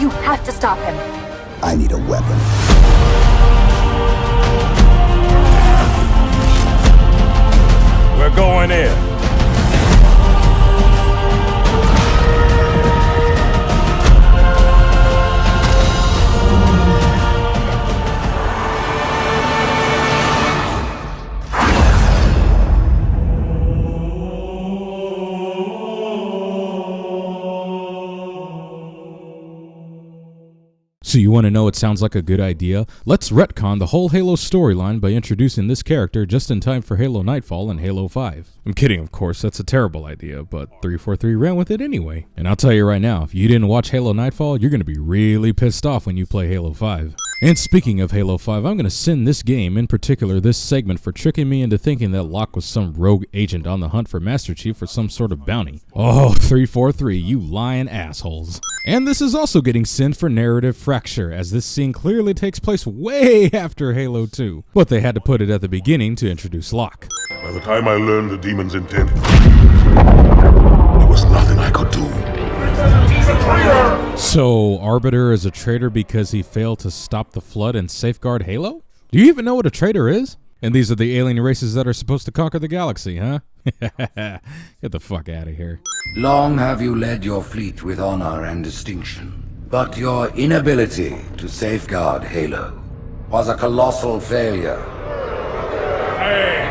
You have to stop him. I need a weapon. We're going in. So you want to know what sounds like a good idea? Let's retcon the whole Halo storyline by introducing this character just in time for Halo Nightfall and Halo 5. I'm kidding, of course, that's a terrible idea, but 343 ran with it anyway. And I'll tell you right now, if you didn't watch Halo Nightfall, you're going to be really pissed off when you play Halo 5. And speaking of Halo 5, I'm going to send this game, in particular this segment, for tricking me into thinking that Locke was some rogue agent on the hunt for Master Chief for some sort of bounty. Oh, 343, you lying assholes. And this is also getting sent for narrative fracture, as this scene clearly takes place way after Halo 2. But they had to put it at the beginning to introduce Locke. By the time I learned the demon's intent, there was nothing I could do. He's a traitor! So, Arbiter is a traitor because he failed to stop the flood and safeguard Halo? Do you even know what a traitor is? And these are the alien races that are supposed to conquer the galaxy, huh? Get the fuck out of here. Long have you led your fleet with honor and distinction, but your inability to safeguard Halo was a colossal failure. It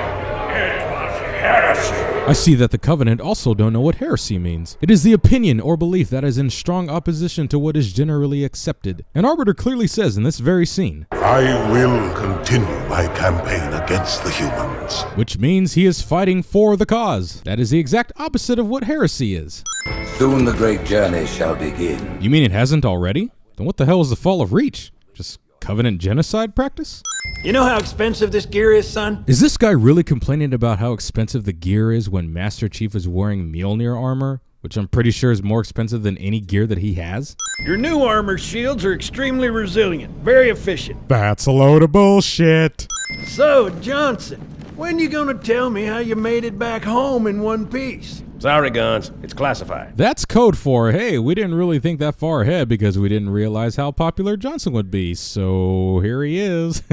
was heresy. I see that the Covenant also don't know what heresy means. It is the opinion or belief that is in strong opposition to what is generally accepted. And Arbiter clearly says in this very scene, I will continue my campaign against the humans. which means he is fighting for the cause. That is the exact opposite of what heresy is. Soon the great journey shall begin. You mean it hasn't already? Then what the hell is the fall of Reach? Just Covenant genocide practice? You know how expensive this gear is, son? Is this guy really complaining about how expensive the gear is when Master Chief is wearing Mjolnir armor, which I'm pretty sure is more expensive than any gear that he has? Your new armor shields are extremely resilient, very efficient. That's a load of bullshit. So, Johnson, when you gonna tell me how you made it back home in one piece? Sorry, Guns. It's classified. That's code for, hey, we didn't really think that far ahead because we didn't realize how popular Johnson would be, so here he is.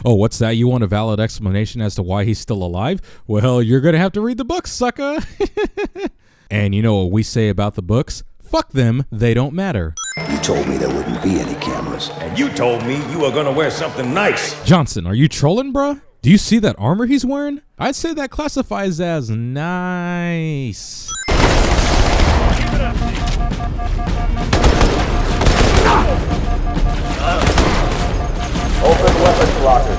Oh, what's that? You want a valid explanation as to why he's still alive? Well, you're gonna have to read the books, sucker. And you know what we say about the books? Fuck them, they don't matter. You told me there wouldn't be any cameras. And you told me you were gonna wear something nice. Johnson, are you trolling, bruh? Do you see that armor he's wearing? I'd say that classifies as nice. Open weapons locker.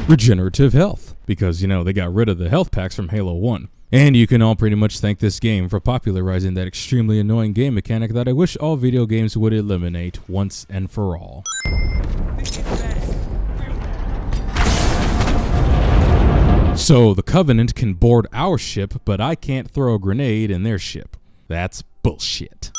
Regenerative health, because, you know, they got rid of the health packs from Halo 1. And you can all pretty much thank this game for popularizing that extremely annoying game mechanic that I wish all video games would eliminate once and for all. So the Covenant can board our ship, but I can't throw a grenade in their ship. That's bullshit.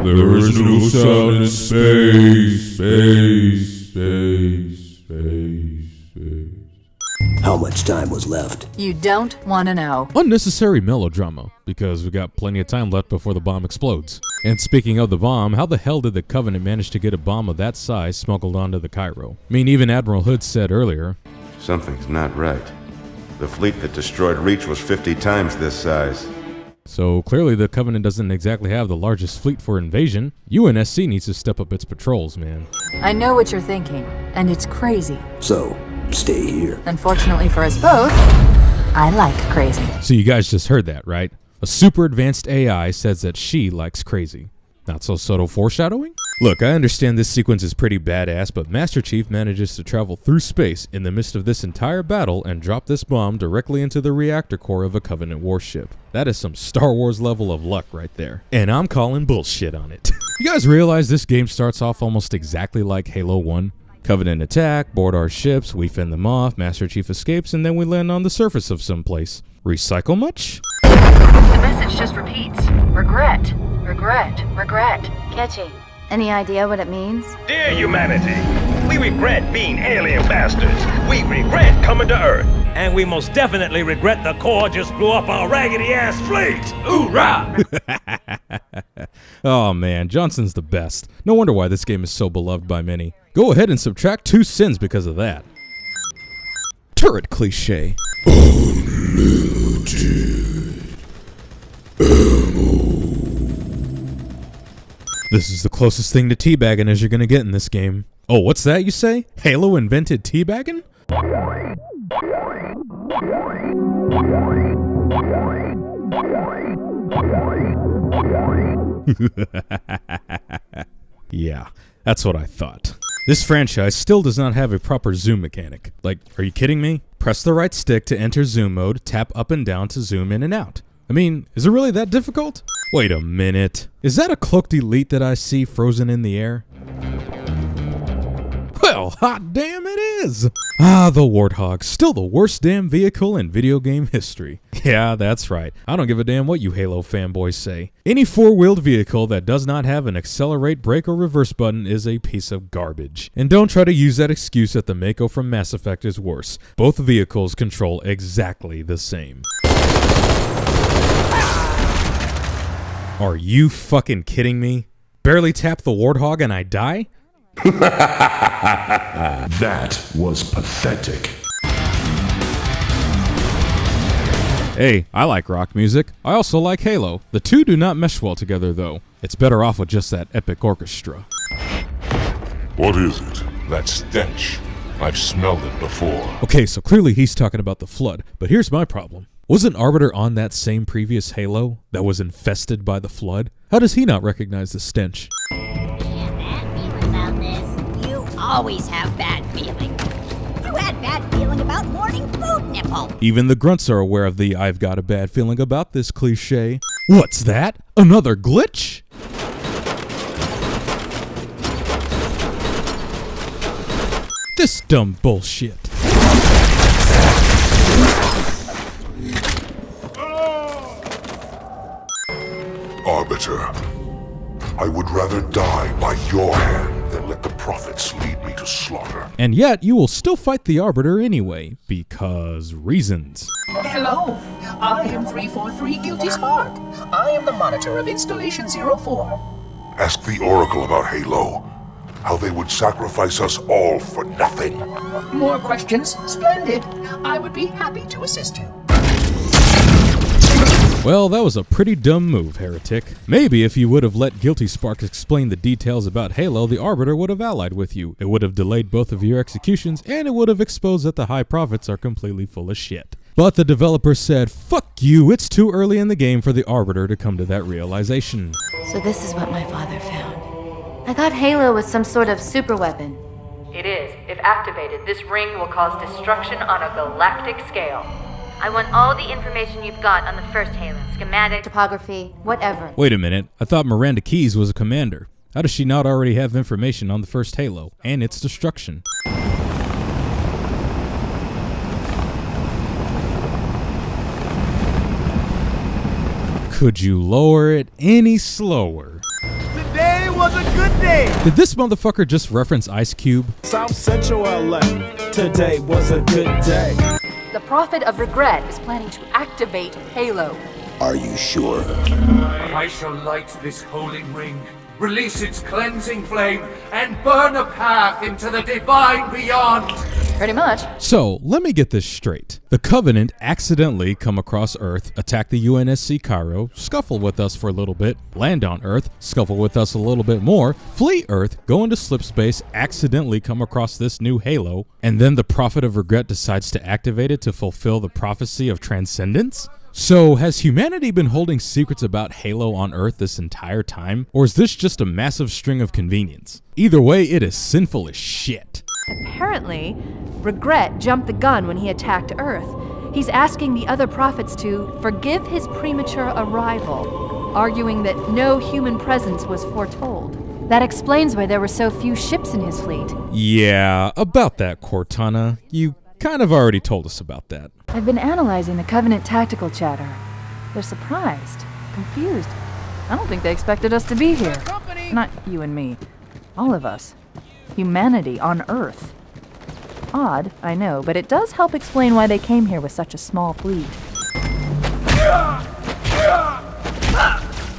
There is no sound in space, space, space, space, space. How much time was left? You don't want to know. Unnecessary melodrama, because we got plenty of time left before the bomb explodes. And speaking of the bomb, how the hell did the Covenant manage to get a bomb of that size smuggled onto the Cairo? I mean, even Admiral Hood said earlier, something's not right. The fleet that destroyed Reach was 50 times this size. So clearly the Covenant doesn't exactly have the largest fleet for invasion. UNSC needs to step up its patrols, man. I know what you're thinking, and it's crazy. So, stay here. Unfortunately for us both, I like crazy. So you guys just heard that, right? A super advanced AI says that she likes crazy. Not so subtle foreshadowing? Look, I understand this sequence is pretty badass, but Master Chief manages to travel through space in the midst of this entire battle and drop this bomb directly into the reactor core of a Covenant warship. That is some Star Wars level of luck right there. And I'm calling bullshit on it. You guys realize this game starts off almost exactly like Halo 1? Covenant attack, board our ships, we fend them off, Master Chief escapes, and then we land on the surface of someplace. Recycle much? The message just repeats. Regret, regret, regret. Catchy. Any idea what it means? Dear humanity, we regret being alien bastards. We regret coming to Earth. And we most definitely regret the Corps just blew up our raggedy-ass fleet! Hoorah! Oh man, Johnson's the best. No wonder why this game is so beloved by many. Go ahead and subtract 2 sins because of that. Turret cliche. This is the closest thing to teabagging as you're gonna get in this game. Oh, what's that you say? Halo invented teabagging? Yeah, that's what I thought. This franchise still does not have a proper zoom mechanic. Like, are you kidding me? Press the right stick to enter zoom mode, tap up and down to zoom in and out. I mean, is it really that difficult? Wait a minute. Is that a cloaked elite that I see frozen in the air? Well, hot damn it is! Ah, the Warthog, still the worst damn vehicle in video game history. Yeah, that's right. I don't give a damn what you Halo fanboys say. Any four-wheeled vehicle that does not have an accelerate, brake, or reverse button is a piece of garbage. And don't try to use that excuse that the Mako from Mass Effect is worse. Both vehicles control exactly the same. Are you fucking kidding me? Barely tap the Warthog and I die? That was pathetic. Hey, I like rock music. I also like Halo. The two do not mesh well together though. It's better off with just that epic orchestra. What is it? That stench. I've smelled it before. Okay, so clearly he's talking about the Flood, but here's my problem. Wasn't Arbiter on that same previous Halo that was infested by the Flood? How does he not recognize the stench? You always have bad feeling. You had bad feeling about morning food nipple. Even the grunts are aware of the "I've got a bad feeling about this" cliche. What's that? Another glitch? This dumb bullshit. Arbiter, I would rather die by your hand than let the prophets lead me to slaughter. And yet, you will still fight the Arbiter anyway, because reasons. Hello, I am 343 Guilty Spark. I am the monitor of Installation 04. Ask the Oracle about Halo. How they would sacrifice us all for nothing. More questions? Splendid. I would be happy to assist you. Well, that was a pretty dumb move, Heretic. Maybe if you would have let Guilty Spark explain the details about Halo, the Arbiter would have allied with you. It would have delayed both of your executions, and it would have exposed that the High Prophets are completely full of shit. But the developer said, fuck you, it's too early in the game for the Arbiter to come to that realization. So this is what my father found. I thought Halo was some sort of super weapon. It is. If activated, this ring will cause destruction on a galactic scale. I want all the information you've got on the first Halo. Schematic, topography, whatever. Wait a minute, I thought Miranda Keyes was a commander. How does she not already have information on the first Halo and its destruction? Could you lower it any slower? Today was a good day. Did this motherfucker just reference Ice Cube? South Central LA. Today was a good day. The Prophet of Regret is planning to activate Halo. Are you sure? I shall light this holy ring, release its cleansing flame, and burn a path into the divine beyond. Pretty much. So, let me get this straight. The Covenant accidentally come across Earth, attack the UNSC Cairo, scuffle with us for a little bit, land on Earth, scuffle with us a little bit more, flee Earth, go into slip space, accidentally come across this new Halo, and then the Prophet of Regret decides to activate it to fulfill the prophecy of transcendence? So, has humanity been holding secrets about Halo on Earth this entire time, or is this just a massive string of convenience? Either way, it is sinful as shit. Apparently, Regret jumped the gun when he attacked Earth. He's asking the other prophets to forgive his premature arrival, arguing that no human presence was foretold. That explains why there were so few ships in his fleet. Yeah, about that, Cortana. You kind of already told us about that. I've been analyzing the Covenant tactical chatter. They're surprised, confused. I don't think they expected us to be here. Not you and me. All of us. Humanity on Earth. Odd, I know, but it does help explain why they came here with such a small fleet.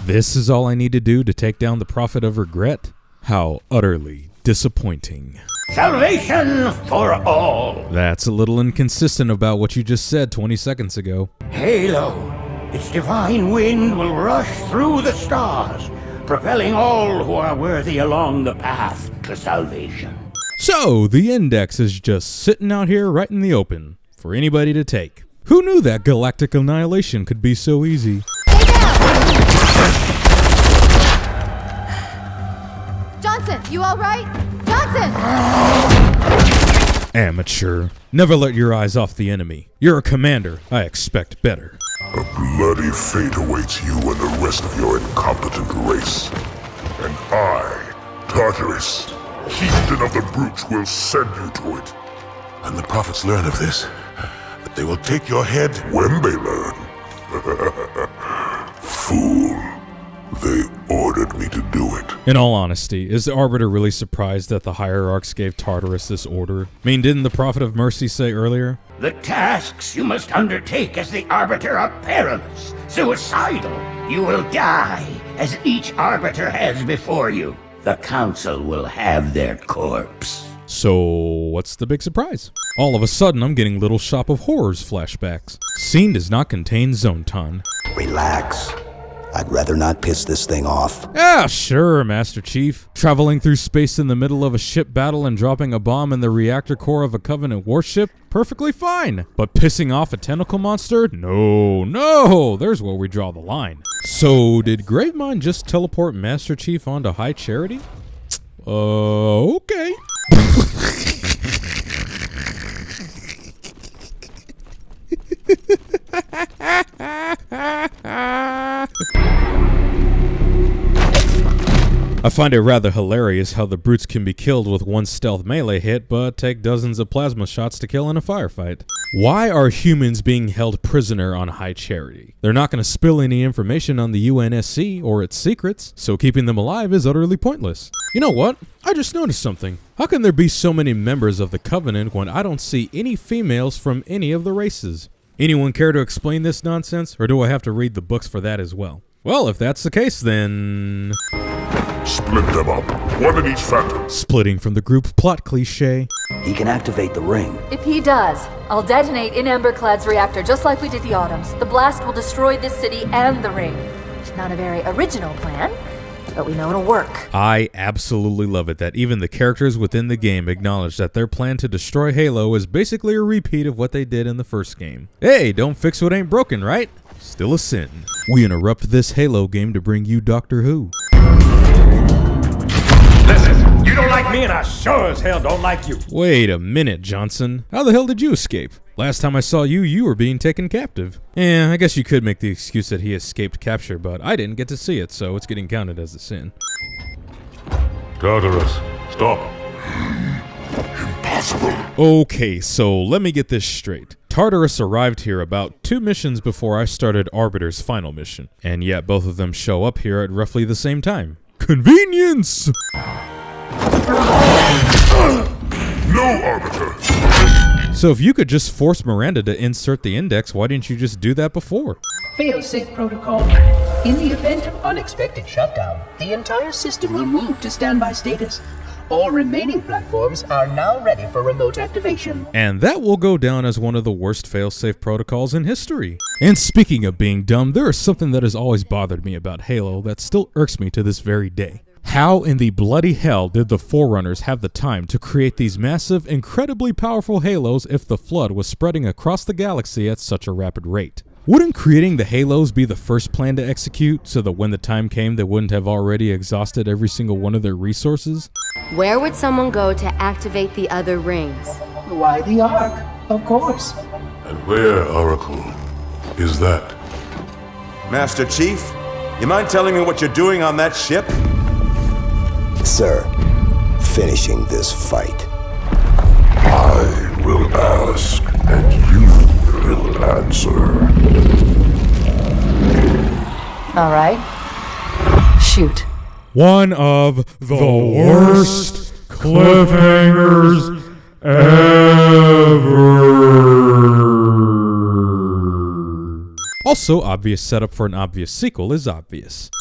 This is all I need to do to take down the Prophet of Regret? How utterly disappointing. Salvation for all. That's a little inconsistent about what you just said 20 seconds ago. Halo, its divine wind will rush through the stars, propelling all who are worthy along the path to salvation. So, the Index is just sitting out here right in the open for anybody to take. Who knew that galactic annihilation could be so easy? Johnson, you alright? Johnson! Amateur. Never let your eyes off the enemy. You're a commander. I expect better. A bloody fate awaits you and the rest of your incompetent race. And I, Tartarus, chieftain of the brutes, will send you to it. And the prophets learn of this. But they will take your head when they learn. Fool. They ordered me to do it. In all honesty, is the Arbiter really surprised that the Hierarchs gave Tartarus this order? I mean, didn't the Prophet of Mercy say earlier? The tasks you must undertake as the Arbiter are perilous, suicidal. You will die, as each Arbiter has before you. The Council will have their corpse. So, what's the big surprise? All of a sudden, I'm getting Little Shop of Horrors flashbacks. Scene does not contain Zonton. Relax. I'd rather not piss this thing off. Ah, sure, Master Chief. Traveling through space in the middle of a ship battle and dropping a bomb in the reactor core of a Covenant warship? Perfectly fine. But pissing off a tentacle monster? No, there's where we draw the line. So, did Gravemind just teleport Master Chief onto High Charity? Okay. I find it rather hilarious how the brutes can be killed with one stealth melee hit, but take dozens of plasma shots to kill in a firefight. Why are humans being held prisoner on High Charity? They're not going to spill any information on the UNSC or its secrets, so keeping them alive is utterly pointless. You know what? I just noticed something. How can there be so many members of the Covenant when I don't see any females from any of the races? Anyone care to explain this nonsense, or do I have to read the books for that as well? Well, if that's the case, then... Split them up, one in each phantom. Splitting from the group plot cliche. He can activate the ring. If he does, I'll detonate in Emberclad's reactor just like we did the Autumns. The blast will destroy this city and the ring. Not a very original plan, but we know it'll work. I absolutely love it that even the characters within the game acknowledge that their plan to destroy Halo is basically a repeat of what they did in the first game. Hey, don't fix what ain't broken, right? Still a sin. We interrupt this Halo game to bring you Doctor Who. Listen, you don't like me and I sure as hell don't like you. Wait a minute, Johnson. How the hell did you escape? Last time I saw you, you were being taken captive. Yeah, I guess you could make the excuse that he escaped capture, but I didn't get to see it, so it's getting counted as a sin. Tartarus, stop. Impossible. Okay, so let me get this straight. Tartarus arrived here about 2 missions before I started Arbiter's final mission, and yet both of them show up here at roughly the same time. Convenience! No, Arbiter! So if you could just force Miranda to insert the index, why didn't you just do that before? Fail-safe protocol. In the event of unexpected shutdown, the entire system will move to standby status. All remaining platforms are now ready for remote activation. And that will go down as one of the worst fail-safe protocols in history. And speaking of being dumb, there is something that has always bothered me about Halo that still irks me to this very day. How in the bloody hell did the Forerunners have the time to create these massive, incredibly powerful Halos if the Flood was spreading across the galaxy at such a rapid rate? Wouldn't creating the Halos be the first plan to execute, so that when the time came they wouldn't have already exhausted every single one of their resources? Where would someone go to activate the other rings? Why the Ark? Of course. And where, Oracle, is that? Master Chief, you mind telling me what you're doing on that ship? Sir, finishing this fight. I will ask, and you will answer. All right. Shoot. One of the worst cliffhangers ever. ever. Also, obvious setup for an obvious sequel is obvious.